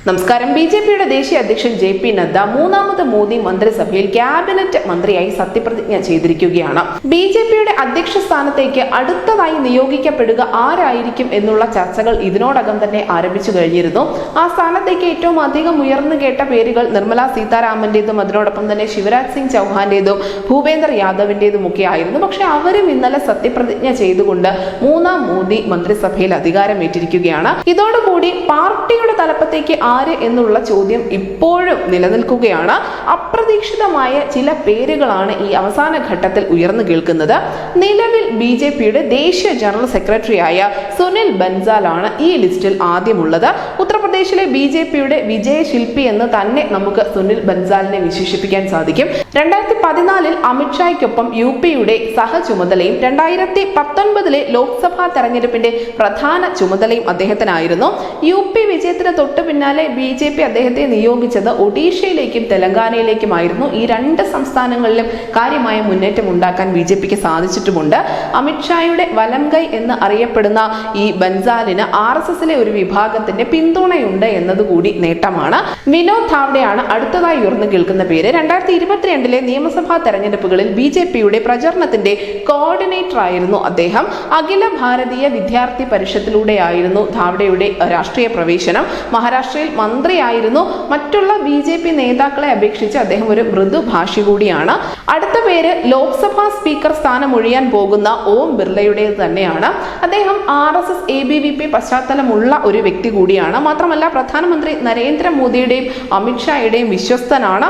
നമസ്കാരം. ബിജെപിയുടെ ദേശീയ അധ്യക്ഷൻ ജെ.പി. നദ്ദ മൂന്നാമത് മോദി മന്ത്രിസഭയിൽ ക്യാബിനറ്റ് മന്ത്രിയായി സത്യപ്രതിജ്ഞ ചെയ്തിരിക്കുകയാണ്. ബിജെപിയുടെ അധ്യക്ഷ സ്ഥാനത്തേക്ക് അടുത്തതായി നിയോഗിക്കപ്പെടുക ആരായിരിക്കും എന്നുള്ള ചർച്ചകൾ ഇതിനോടകം തന്നെ ആരംഭിച്ചു കഴിഞ്ഞിരുന്നു. ആ സ്ഥാനത്തേക്ക് ഏറ്റവും അധികം ഉയർന്നു കേട്ട പേരുകൾ നിർമ്മല സീതാരാമന്റേതും അതിനോടൊപ്പം തന്നെ ശിവരാജ് സിംഗ് ചൗഹാന്റേതും ഭൂപേന്ദ്ര യാദവിന്റേതും ഒക്കെ ആയിരുന്നു. പക്ഷെ അവരും ഇന്നലെ സത്യപ്രതിജ്ഞ ചെയ്തുകൊണ്ട് മൂന്നാം മോദി മന്ത്രിസഭയിൽ അധികാരമേറ്റിരിക്കുകയാണ്. ഇതോടുകൂടി പാർട്ടിയുടെ തലപ്പത്തേക്ക് ആര് എന്നുള്ള ചോദ്യം ഇപ്പോഴും നിലനിൽക്കുകയാണ്. അപ്രതീക്ഷിതമായ ചില പേരുകളാണ് ഈ അവസാന ഘട്ടത്തിൽ ഉയർന്നു കേൾക്കുന്നത്. നിലവിൽ ബിജെപിയുടെ ദേശീയ ജനറൽ സെക്രട്ടറിയായ സുനിൽ ബൻസാലാണ് ഈ ലിസ്റ്റിൽ ആദ്യമുള്ളത്. ഉത്തർപ്രദേശിലെ ബിജെപിയുടെ വിജയശില്പി എന്ന് തന്നെ നമുക്ക് സുനിൽ ബൻസാലിനെ വിശേഷിപ്പിക്കാൻ സാധിക്കും. 2014 അമിത്ഷായ്ക്കൊപ്പം യുപിയുടെ സഹചുമതലയും 2019 ലോക്സഭാ തെരഞ്ഞെടുപ്പിന്റെ പ്രധാന ചുമതലയും അദ്ദേഹത്തിനായിരുന്നു. യുപി വിജയത്തിന് തൊട്ടു പിന്നാലെ ബിജെപി അദ്ദേഹത്തെ നിയോഗിച്ചത് ഒഡീഷയിലേക്കും തെലങ്കാനയിലേക്കുമായിരുന്നു. ഈ രണ്ട് സംസ്ഥാനങ്ങളിലും കാര്യമായ മുന്നേറ്റം ഉണ്ടാക്കാൻ ബിജെപിക്ക് സാധിച്ചിട്ടുമുണ്ട്. അമിത്ഷായുടെ വലംകൈ എന്ന് അറിയപ്പെടുന്ന ഈ ബൻസാലിന് RSSലെ ഒരു വിഭാഗത്തിന്റെ പിന്തുണയുണ്ട് എന്നതുകൂടി നേട്ടമാണ്. വിനോദ് ധാവ്ഡെയാണ് അടുത്തതായി ഉയർന്നു കേൾക്കുന്ന പേര്. 2022 നിയമസഭാ തെരഞ്ഞെടുപ്പുകളിൽ ബിജെപിയുടെ പ്രചരണത്തിന്റെ കോർഡിനേറ്റർ ആയിരുന്നു അദ്ദേഹം. അഖില ഭാരതീയ വിദ്യാർത്ഥി പരിഷത്തിലൂടെയായിരുന്നു ധാവ്ഡെയുടെ രാഷ്ട്രീയ പ്രവേശനം. മഹാരാഷ്ട്രയിൽ മന്ത്രിയായിരുന്നു. മറ്റുള്ള ബിജെപി നേതാക്കളെ അപേക്ഷിച്ച് അദ്ദേഹം ഒരു മൃദുഭാഷി കൂടിയാണ്. അടുത്ത പേര് ലോക്സഭാ സ്പീക്കർ സ്ഥാനം ഒഴിയാൻ പോകുന്ന ഓം ബിർളയുടേത് തന്നെയാണ്. അദ്ദേഹം RSS ABVP പശ്ചാത്തലമുള്ള ഒരു വ്യക്തി കൂടിയാണ്. മാത്രമല്ല പ്രധാനമന്ത്രി നരേന്ദ്രമോദിയുടെയും അമിത്ഷായുടെയും വിശ്വസ്തനാണ്,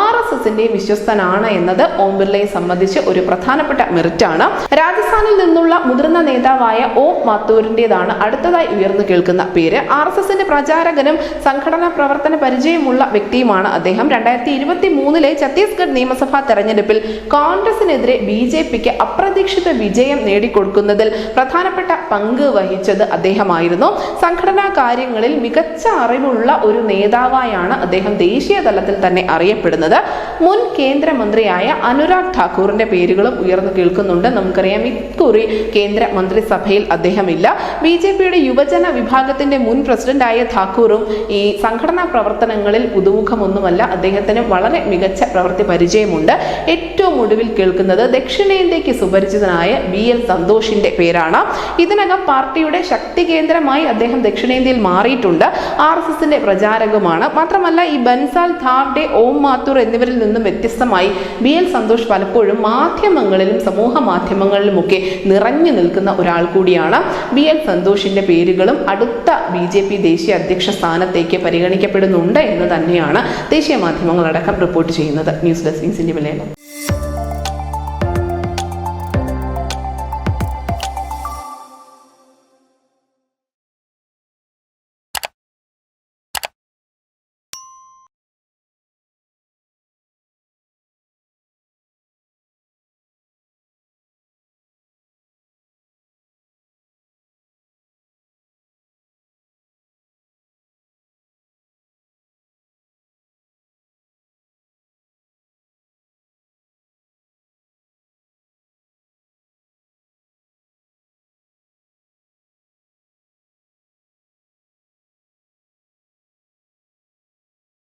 RSSന്റെയും വിശ്വസ്തനാണ് എന്നത് ഓം ബിർളയെ സംബന്ധിച്ച് ഒരു പ്രധാനപ്പെട്ട മെറിറ്റാണ്. രാജസ്ഥാനിൽ നിന്നുള്ള മുതിർന്ന നേതാവായ ഓം മാത്തൂരിന്റേതാണ് അടുത്തതായി ഉയർന്നു കേൾക്കുന്ന പേര്. RSSന്റെ പ്രചാരകനും സംഘടനാ പ്രവർത്തന പരിചയമുള്ള വ്യക്തിയുമാണ് അദ്ദേഹം. 2023 ഛത്തീസ്ഗഡ് നിയമസഭാ തെരഞ്ഞെടുപ്പിൽ കോൺഗ്രസിനെതിരെ ബിജെപിക്ക് അപ്രതീക്ഷിത വിജയം നേടിക്കൊടുക്കുന്നതിൽ പ്രധാനപ്പെട്ട പങ്ക് വഹിച്ചത് അദ്ദേഹമായിരുന്നു. സംഘടനാ കാര്യങ്ങളിൽ മികച്ച അറിവുള്ള ഒരു നേതാവായാണ് അദ്ദേഹം ദേശീയ തലത്തിൽ തന്നെ അറിയപ്പെടുന്നത്. മുൻ കേന്ദ്രമന്ത്രിയായ അനുരാഗ് ഠാക്കൂറിന്റെ പേരുകളും ഉയർന്നു കേൾക്കുന്നുണ്ട്. നമുക്കറിയാം ഇക്കുറി കേന്ദ്ര മന്ത്രിസഭയിൽ അദ്ദേഹമില്ല. ബിജെപിയുടെ യുവജന വിഭാഗത്തിന്റെ മുൻ പ്രസിഡന്റായ ഠാക്കൂറും ഈ സംഘടനാ പ്രവർത്തനങ്ങളിൽ പുതുമുഖമൊന്നുമല്ല. അദ്ദേഹത്തിന് വളരെ മികച്ച പ്രവൃത്തി പരിചയമുണ്ട്. ഏറ്റവും ഒടുവിൽ കേൾക്കുന്നത് ദക്ഷിണേന്ത്യക്ക് സുപരിചിതനായ BL സന്തോഷിന്റെ പേരാണ്. ഇതിനകം പാർട്ടിയുടെ ശക്തി കേന്ദ്രമായി അദ്ദേഹം ദക്ഷിണേന്ത്യയിൽ മാറിയിട്ടുണ്ട്. RSSന്റെ പ്രചാരകമാണ്. മാത്രമല്ല ഈ ബൻസാൽ, ധാവ്ഡെ, ഓം മാത്തൂർ എന്നിവരിൽ നിന്നും വ്യത്യസ്തമായി BL സന്തോഷ് പലപ്പോഴും മാധ്യമങ്ങളിലും സമൂഹ മാധ്യമങ്ങളിലുമൊക്കെ നിറഞ്ഞു നിൽക്കുന്ന ഒരാൾ കൂടിയാണ്. BL സന്തോഷിന്റെ പേരുകളും അടുത്ത ബിജെപി ദേശീയ അധ്യക്ഷ സ്ഥാനത്തേക്ക് പരിഗണിക്കപ്പെടുന്നുണ്ട് എന്ന് തന്നെയാണ് ദേശീയ മാധ്യമങ്ങളടക്കം റിപ്പോർട്ട് ചെയ്യുന്നത്. News desk India Malayalam.